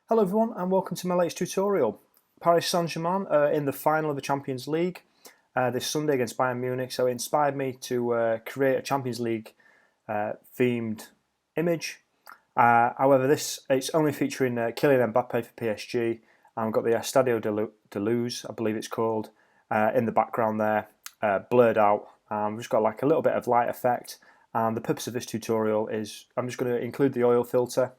Hello everyone and welcome to my latest tutorial. Paris Saint-Germain are in the final of the Champions League this Sunday against Bayern Munich, so it inspired me to create a Champions League themed image. However, it's only featuring Kylian Mbappe for PSG, and we've got the Estadio de Luz, I believe it's called, in the background there, blurred out. We've just got like a little bit of light effect, and the purpose of this tutorial is I'm just going to include the oil filter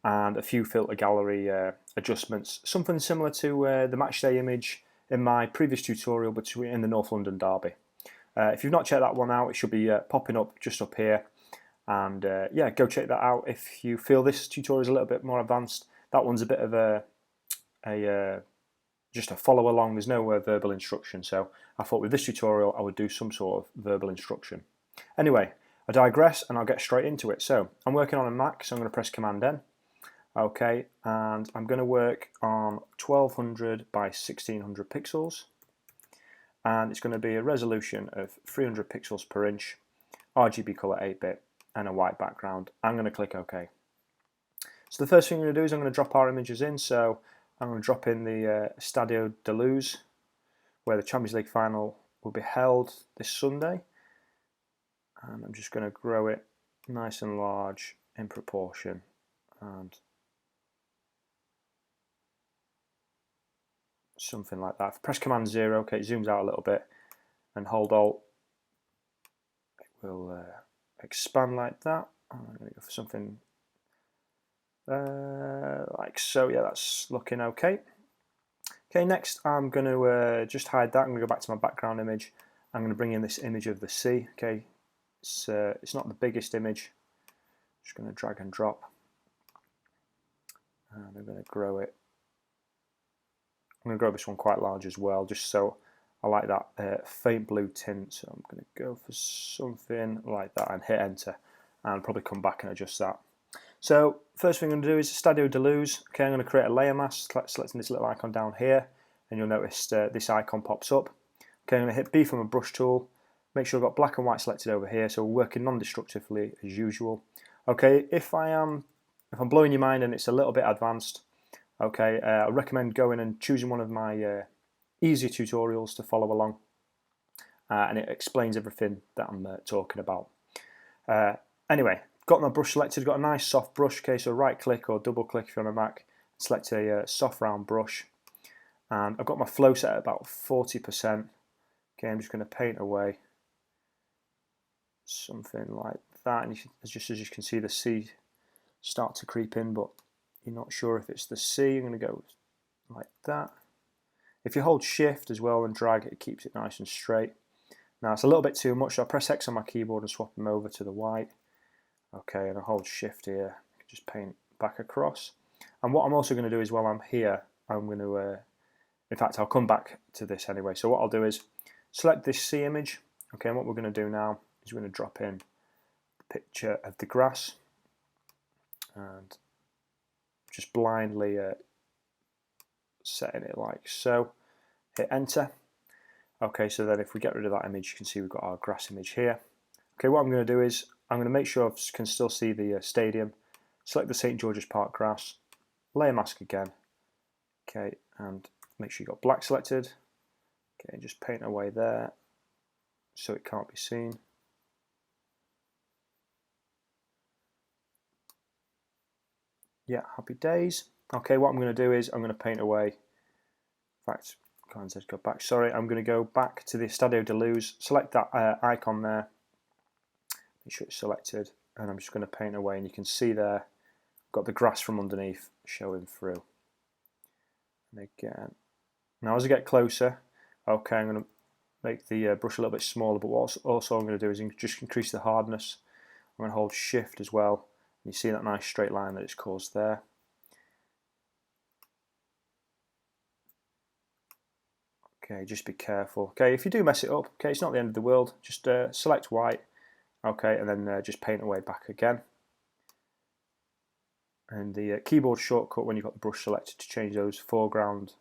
and a few filter gallery adjustments, something similar to the matchday image in my previous tutorial in the North London derby. If you've not checked that one out, it should be popping up just up here, and yeah, go check that out if you feel this tutorial is a little bit more advanced. That one's a bit of just a follow along. There's no verbal instruction, so I thought with this tutorial I would do some sort of verbal instruction. Anyway, I digress and I'll get straight into it. So I'm working on a Mac, so I'm going to press Command N. Okay, and I'm going to work on 1200 by 1600 pixels, and it's going to be a resolution of 300 pixels per inch, RGB color 8-bit, and a white background. I'm going to click OK. So the first thing I'm going to do is I'm going to drop our images in. So I'm going to drop in the Estadio de Luz, where the Champions League final will be held this Sunday, and I'm just going to grow it nice and large in proportion, and something like that. If I press Command 0, okay, it zooms out a little bit, and hold Alt, it will expand like that. I'm going to go for something like so. Yeah, that's looking okay. Okay, next I'm going to just hide that. I'm going to go back to my background image. I'm going to bring in this image of the sea. Okay, it's not the biggest image. I'm just going to drag and drop, and I'm going to grow it. I'm going to grow this one quite large as well, just so I like that faint blue tint. So I'm going to go for something like that and hit enter, and probably come back and adjust that. So first thing I'm going to do is Estadio de Luz. Okay, I'm going to create a layer mask, selecting this little icon down here, and you'll notice this icon pops up. Okay, I'm going to hit B from a brush tool. Make sure I've got black and white selected over here, so we're working non-destructively as usual. Okay, if I'm blowing your mind and it's a little bit advanced, okay, I recommend going and choosing one of my easier tutorials to follow along, and it explains everything that I'm talking about. Anyway, got my brush selected, got a nice soft brush. Okay, so right click or double click if you're on a Mac, select a soft round brush, and I've got my flow set at about 40%. Okay, I'm just going to paint away something like that, and just as you can see the sea start to creep in, but you're not sure if it's the sea. I'm going to go like that. If you hold shift as well and drag, it keeps it nice and straight. Now it's a little bit too much, so I press X on my keyboard and swap them over to the white. Okay, and I hold shift here, just paint back across. And what I'm also going to do is while I'm here, I'm going to, in fact I'll come back to this anyway. So what I'll do is select this sea image. Okay, and what we're going to do now is we're going to drop in the picture of the grass, and just blindly setting it like so. Hit enter. Okay, so then if we get rid of that image, you can see we've got our grass image here. Okay, what I'm going to do is I'm going to make sure I can still see the stadium. Select the St George's Park grass, layer mask again. Okay, and make sure you've got black selected. Okay, just paint away there so it can't be seen. Yeah, happy days. Okay, what I'm going to do is I'm going to paint away. In fact, go back. Sorry, I'm going to go back to the Estadio de Luz. Select that icon there. Make sure it's selected, and I'm just going to paint away. And you can see there, I've got the grass from underneath showing through. And again, now as I get closer, okay, I'm going to make the brush a little bit smaller. But what also I'm going to do is just increase the hardness. I'm going to hold shift as well. You see that nice straight line that it's caused there. Okay, just be careful. Okay, if you do mess it up, okay, it's not the end of the world. Just select white, okay, and then just paint away back again. And the keyboard shortcut when you've got the brush selected to change those foreground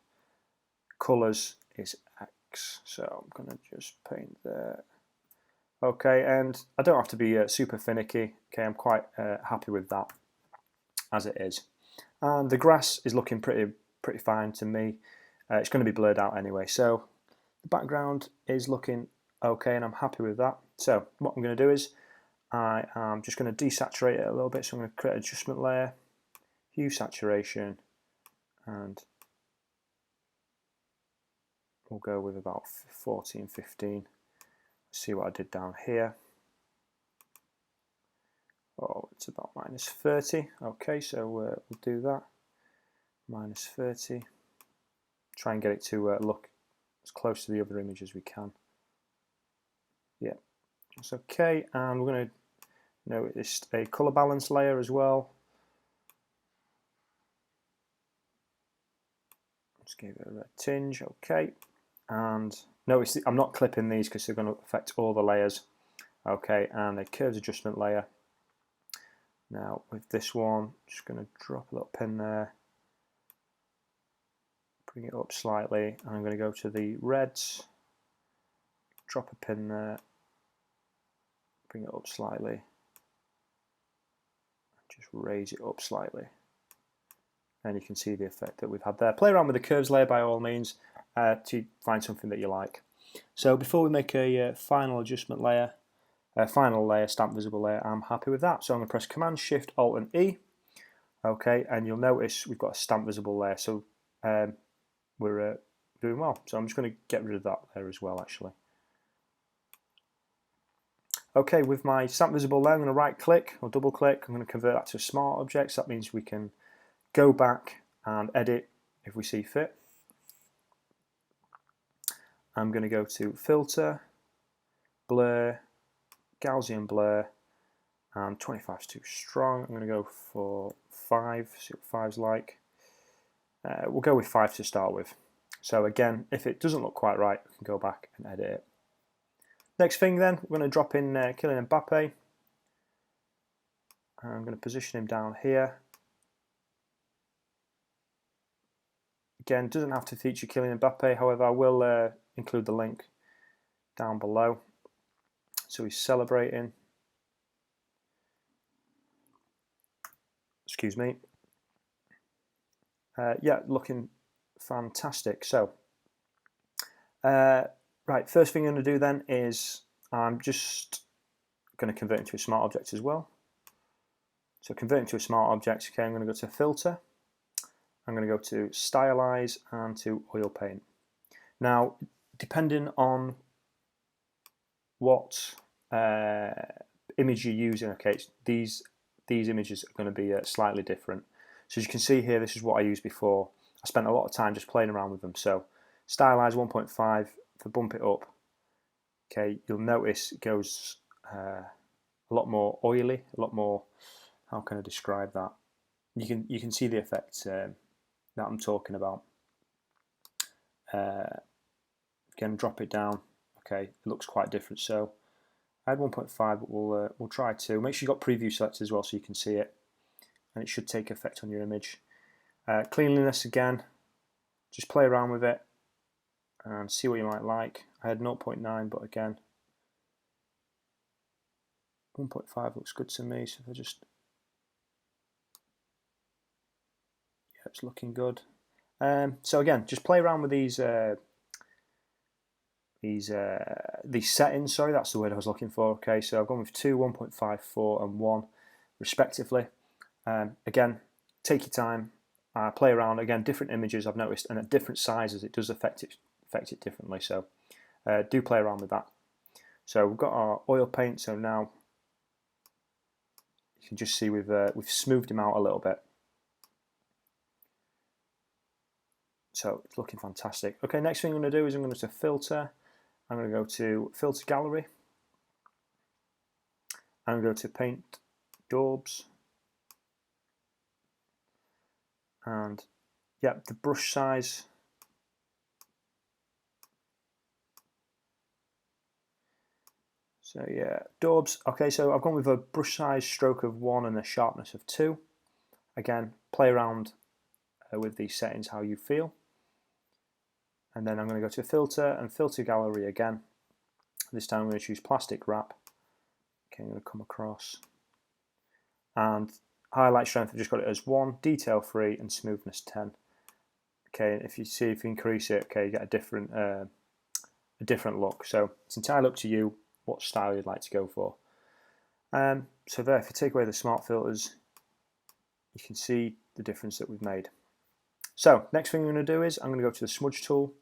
colours is X. So I'm going to just paint there. Okay, and I don't have to be super finicky. Okay, I'm quite happy with that as it is. and the grass is looking pretty fine to me. It's going to be blurred out anyway, so the background is looking okay, and I'm happy with that. So what I'm going to do is I am just going to desaturate it a little bit. So I'm going to create an adjustment layer, hue saturation, and we'll go with about 14, 15. See what I did down here. Oh, it's about -30. Okay, so we'll do that. -30. Try and get it to look as close to the other image as we can. Yeah, that's okay. And we're going to notice a color balance layer as well. Just give it a red tinge. Okay, and notice I'm not clipping these because they're going to affect all the layers. Okay, and a curves adjustment layer. Now with this one, just going to drop a little pin there, bring it up slightly, and I'm going to go to the reds, drop a pin there, bring it up slightly, just raise it up slightly, and you can see the effect that we've had there. Play around with the curves layer by all means to find something that you like. So before we make a final adjustment layer, final layer, stamp visible layer, I'm happy with that. So I'm going to press Command Shift Alt and E. Okay, and you'll notice we've got a stamp visible layer, so we're doing well. So I'm just going to get rid of that layer as well, actually. Okay, with my stamp visible layer, I'm going to right click or double click. I'm going to convert that to smart objects. That means we can go back and edit if we see fit. I'm going to go to Filter, Blur, Gaussian Blur, and 25 is too strong. I'm going to go for 5, see what 5's like. We'll go with 5 to start with. So again, if it doesn't look quite right, we can go back and edit it. Next thing then, we're going to drop in Kylian Mbappe. I'm going to position him down here. Again, doesn't have to feature Kylian Mbappe, however I will include the link down below. So he's celebrating. Excuse me. Yeah, looking fantastic. So, right, first thing I'm going to do then is I'm just going to convert into a smart object as well. So convert into a smart object, okay, I'm going to go to Filter. I'm going to go to Stylize and to Oil Paint. Now, depending on what image you're using, okay, these images are going to be slightly different. So as you can see here, this is what I used before. I spent a lot of time just playing around with them. So Stylize 1.5 for bump it up. Okay, you'll notice it goes a lot more oily, a lot more. How can I describe that? You can see the effect that I'm talking about. Again, drop it down. Okay, it looks quite different. So I had 1.5, but we'll try 2. Make sure you've got preview selected as well so you can see it, and it should take effect on your image. Cleanliness again, just play around with it and see what you might like. I had 0.9, but again, 1.5 looks good to me. So if I just, yeah, it's looking good. So again, just play around with these settings. Sorry, that's the word I was looking for. Okay, so I've gone with 2, 1.5, 4, and 1, respectively. Again, take your time. Play around. Again, different images I've noticed, and at different sizes, it does affect it differently. So do play around with that. So we've got our oil paint. So now you can just see we've smoothed him out a little bit. So it's looking fantastic. Okay, next thing I'm going to do is I'm going to filter. I'm going to go to Filter Gallery. I'm going to go to Paint Daubs. And yeah, the brush size. So yeah, daubs. Okay, so I've gone with a brush size stroke of 1 and a sharpness of 2. Again, play around with these settings how you feel. And then I'm going to go to Filter and Filter Gallery again. This time I'm going to choose Plastic Wrap. Okay, I'm going to come across. And highlight strength, I've just got it as 1, detail 3, and smoothness 10. Okay, and if you increase it, okay, you get a different look. So it's entirely up to you what style you'd like to go for. So there, if you take away the smart filters, you can see the difference that we've made. So next thing I'm going to do is I'm going to go to the smudge tool.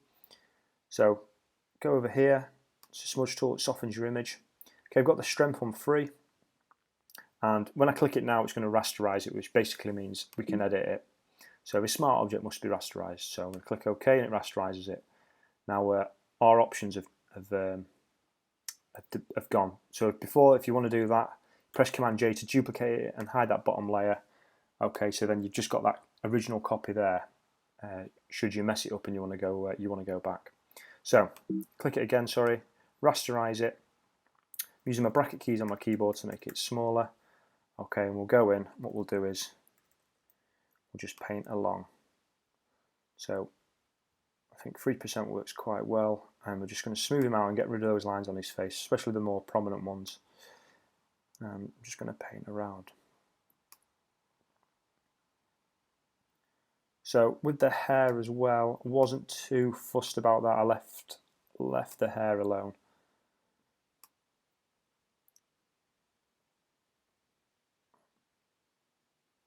So go over here, it's a smudge tool, it softens your image. Okay, I've got the strength on 3, and when I click it now, it's going to rasterize it, which basically means we can edit it. So every smart object must be rasterized. So I'm going to click OK, and it rasterizes it. Now our options have gone. So before, if you want to do that, press Command J to duplicate it and hide that bottom layer. Okay, so then you've just got that original copy there. Should you mess it up and you want to go back. So click it again. Sorry, rasterize it. I'm using my bracket keys on my keyboard to make it smaller. Okay, and we'll go in. What we'll do is we'll just paint along. So I think 3% works quite well, and we're just going to smooth him out and get rid of those lines on his face, especially the more prominent ones. I'm just going to paint around. So with the hair as well, I wasn't too fussed about that. I left the hair alone.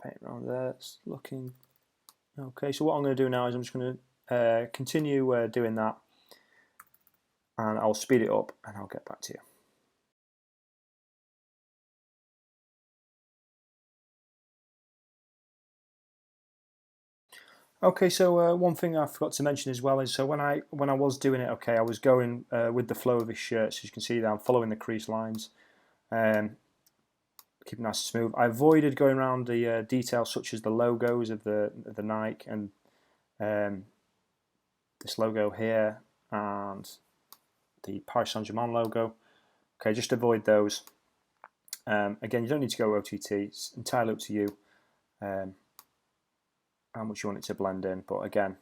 Paint around there, it's looking okay. So what I'm going to do now is I'm just going to continue doing that, and I'll speed it up and I'll get back to you. Okay, so one thing I forgot to mention as well is, so when I was doing it, okay, I was going with the flow of his shirt. So you can see that I'm following the crease lines, keep it nice and smooth. I avoided going around the details such as the logos of the Nike and this logo here and the Paris Saint-Germain logo. Okay, just avoid those. Again, you don't need to go OTT. It's entirely up to you. How much you want it to blend in, but again,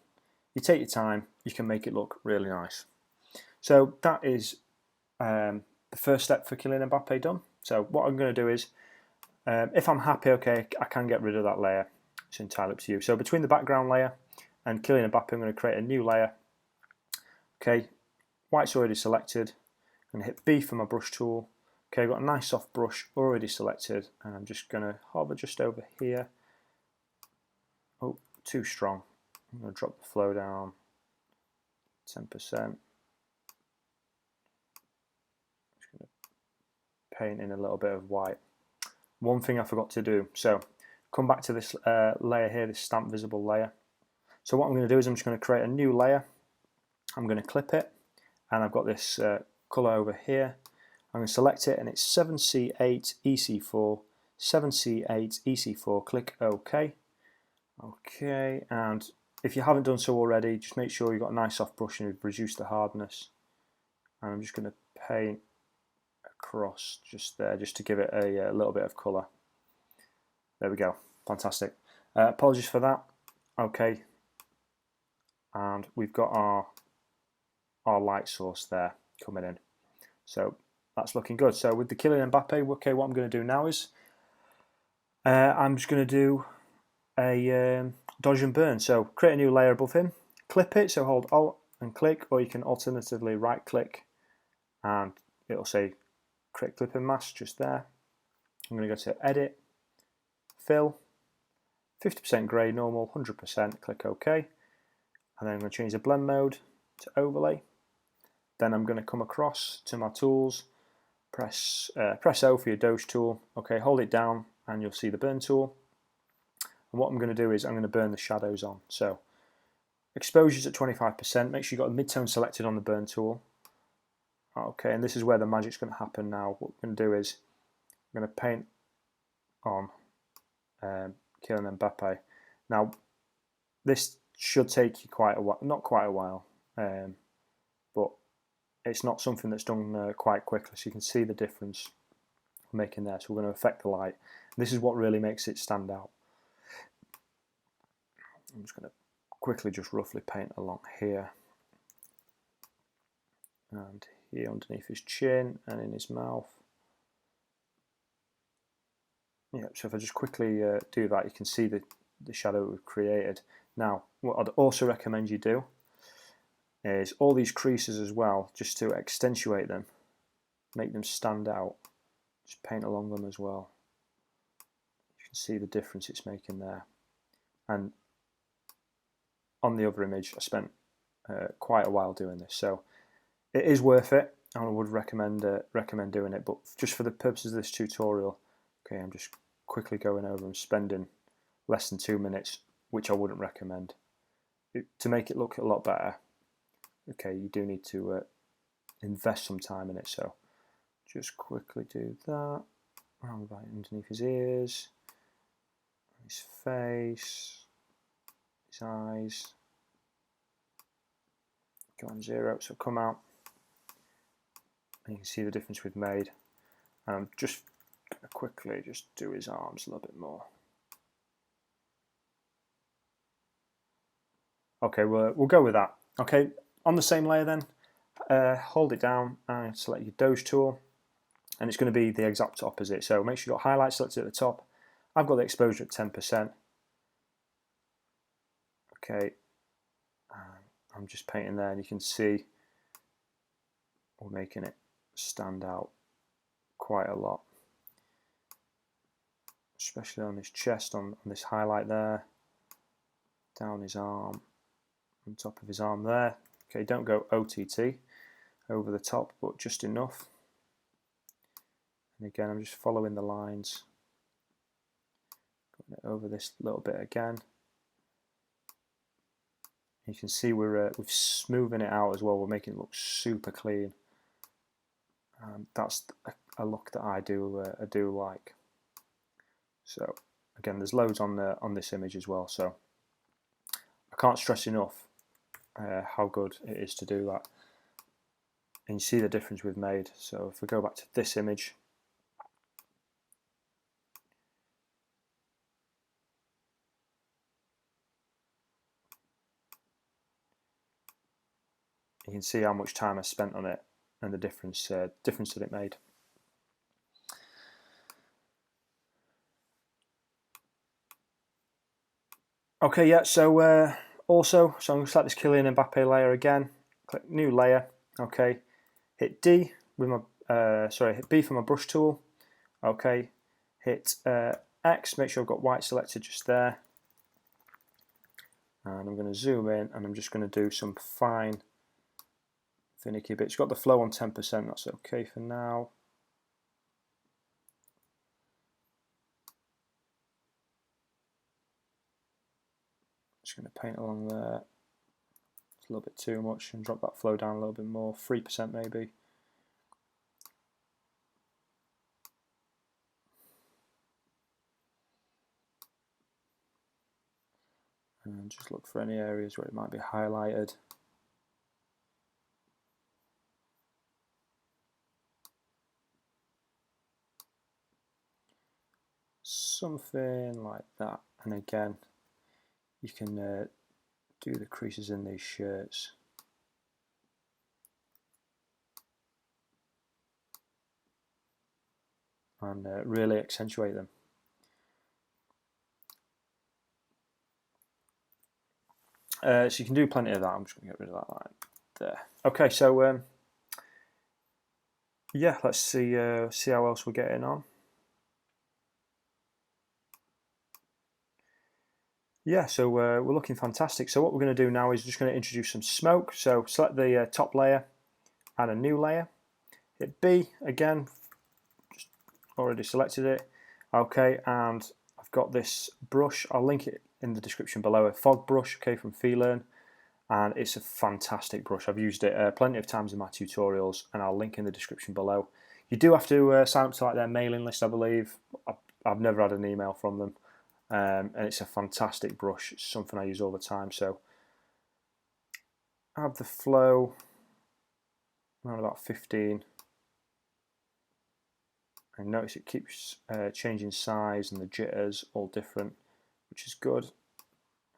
you take your time, you can make it look really nice. So that is the first step for Kylian Mbappe done. So what I'm going to do is, if I'm happy, okay, I can get rid of that layer. It's entirely up to you. So between the background layer and Kylian Mbappe, I'm going to create a new layer. Okay, white's already selected. I'm going to hit B for my brush tool. Okay, I've got a nice soft brush already selected, and I'm just going to hover just over here. Oh, too strong. I'm going to drop the flow down 10%. Just going to paint in a little bit of white. One thing I forgot to do, so come back to this layer here, this stamp visible layer. So what I'm going to do is I'm just going to create a new layer. I'm going to clip it, and I've got this colour over here. I'm going to select it, and it's 7C8 EC4, 7C8 EC4, click OK. Okay, and if you haven't done so already, just make sure you've got a nice soft brush and you've reduced the hardness. And I'm just going to paint across just there, just to give it a little bit of colour. There we go, fantastic. Apologies for that. Okay, and we've got our light source there coming in. So that's looking good. So with the Kylian Mbappe, okay, what I'm going to do now is I'm just going to do a dodge and burn. So create a new layer above him, clip it, so hold Alt and click, or you can alternatively right click and it'll say create clip and mask just there. I'm going to go to edit, fill, 50% grey normal, 100%, click OK, and then I'm going to change the blend mode to overlay. Then I'm going to come across to my tools, press O for your dodge tool, okay, hold it down and you'll see the burn tool. And what I'm going to do is I'm going to burn the shadows on. So exposure's at 25%, make sure you've got the midtone selected on the burn tool. Okay, and this is where the magic's going to happen now. What we're going to do is I'm going to paint on Kylian Mbappe. Now, this should take you quite a while, not quite a while, but it's not something that's done quite quickly, so you can see the difference we're making there. So we're going to affect the light. This is what really makes it stand out. I'm just going to quickly just roughly paint along here and here underneath his chin and in his mouth. Yeah, so if I just quickly do that, you can see the shadow we've created. Now, what I'd also recommend you do is all these creases as well, just to accentuate them, make them stand out. Just paint along them as well. You can see the difference it's making there. And on the other image, I spent quite a while doing this, so it is worth it. I would recommend doing it, but just for the purposes of this tutorial, okay, I'm just quickly going over and spending less than 2 minutes, which I wouldn't recommend. To make it look a lot better, okay, you do need to invest some time in it, so just quickly do that, around right underneath his ears, his face, his eyes, go on 0, so come out, and you can see the difference we've made. And I'm just going to quickly just do his arms a little bit more. Okay, we'll go with that. Okay, on the same layer then, hold it down and select your Doge tool, and it's going to be the exact opposite. So make sure you've got highlight selected at the top. I've got the exposure at 10%. Okay, I'm just painting there, and you can see we're making it stand out quite a lot, especially on his chest, on this highlight there, down his arm, on top of his arm there. Okay, don't go OTT over the top, but just enough. And again, I'm just following the lines, going over this little bit again. You can see we're smoothing it out as well. We're making it look super clean. That's a look that I do like. So again, there's loads on this image as well. So I can't stress enough how good it is to do that. And you see the difference we've made. So if we go back to this image, you can see how much time I spent on it and the difference that it made. Okay, yeah, so also, so I'm going to select this Kylian Mbappe layer again, click new layer, okay, hit D with my, hit B for my brush tool, okay, hit X, make sure I've got white selected just there, and I'm going to zoom in and I'm just going to do some fine finicky bits. Got the flow on 10%, that's okay for now. Just going to paint along there. It's a little bit too much, and drop that flow down a little bit more, 3% maybe. And just look for any areas where it might be highlighted. Something like that. And again, you can do the creases in these shirts. And really accentuate them. So you can do plenty of that. I'm just going to get rid of that line there. Okay, so yeah, let's see how else we're getting on. Yeah, so we're looking fantastic. So what we're going to do now is just going to introduce some smoke. So select the top layer, add a new layer, hit B again, just already selected it. Okay, and I've got this brush. I'll link it in the description below, a fog brush, okay, from Feelearn, and it's a fantastic brush. I've used it plenty of times in my tutorials, and I'll link in the description below. You do have to sign up to like their mailing list, I believe. I've never had an email from them, and it's a fantastic brush. It's something I use all the time. So add the flow around about 15. And notice it keeps changing size, and the jitters all different, which is good.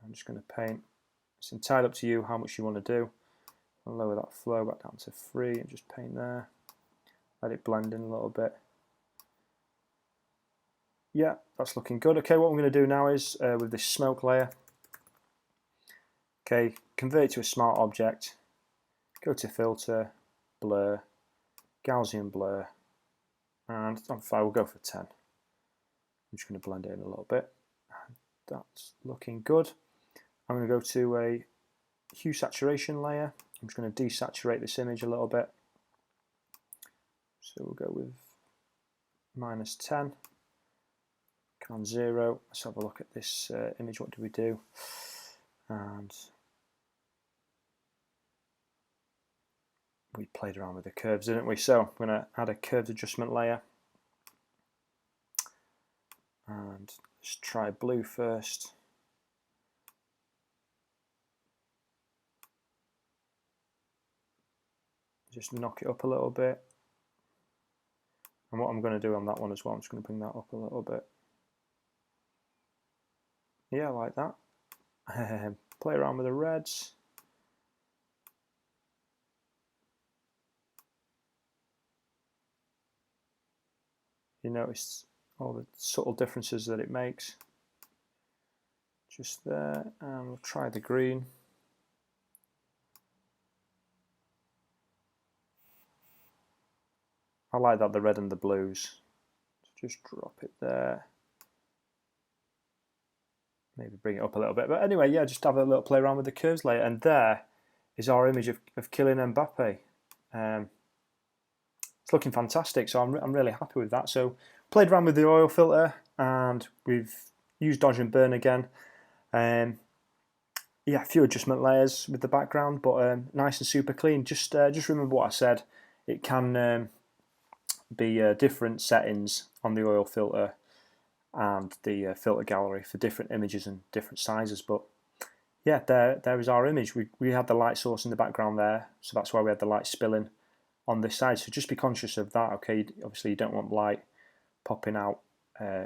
I'm just going to paint. It's entirely up to you how much you want to do. I'll lower that flow back down to 3 and just paint there. Let it blend in a little bit. Yeah, that's looking good. Okay, what I'm going to do now is with this smoke layer, okay, convert it to a smart object, go to filter, blur, Gaussian blur, and on 5 we'll go for 10. I'm just going to blend it in a little bit. That's looking good. I'm going to go to a hue saturation layer. I'm just going to desaturate this image a little bit. So we'll go with -10, can 0. Let's have a look at this image. What do we do? And we played around with the curves, didn't we? So I'm going to add a curves adjustment layer. And let's try blue first. Just knock it up a little bit. And what I'm going to do on that one as well, I'm just going to bring that up a little bit. Yeah, like that. Play around with the reds. You notice all the subtle differences that it makes. Just there, and we'll try the green. I like that, the red and the blues. Just drop it there. Maybe bring it up a little bit. But anyway, yeah, just have a little play around with the curves layer. And there is our image of Kylian Mbappe. It's looking fantastic, so I'm really happy with that. So played around with the oil filter, and we've used dodge and burn again. Yeah, a few adjustment layers with the background, but nice and super clean. Just remember what I said. It can be different settings on the oil filter and the filter gallery for different images and different sizes. But yeah, there is our image. We had the light source in the background there, so that's why we had the light spilling on this side. So just be conscious of that. Okay, obviously you don't want light popping out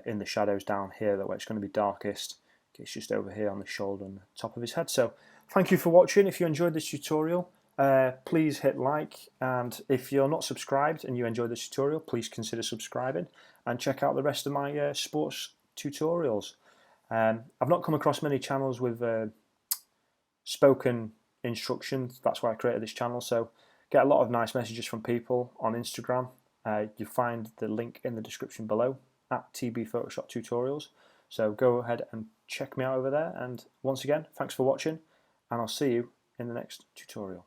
in the shadows down here, that way it's going to be darkest. It's just over here on the shoulder and the top of his head. So thank you for watching. If you enjoyed this tutorial, please hit like, and if you're not subscribed and you enjoyed this tutorial, please consider subscribing and check out the rest of my sports tutorials. I've not come across many channels with spoken instructions. That's why I created this channel. So get a lot of nice messages from people on Instagram. You'll find the link in the description below at TB Photoshop Tutorials. So go ahead and check me out over there. And once again, thanks for watching, and I'll see you in the next tutorial.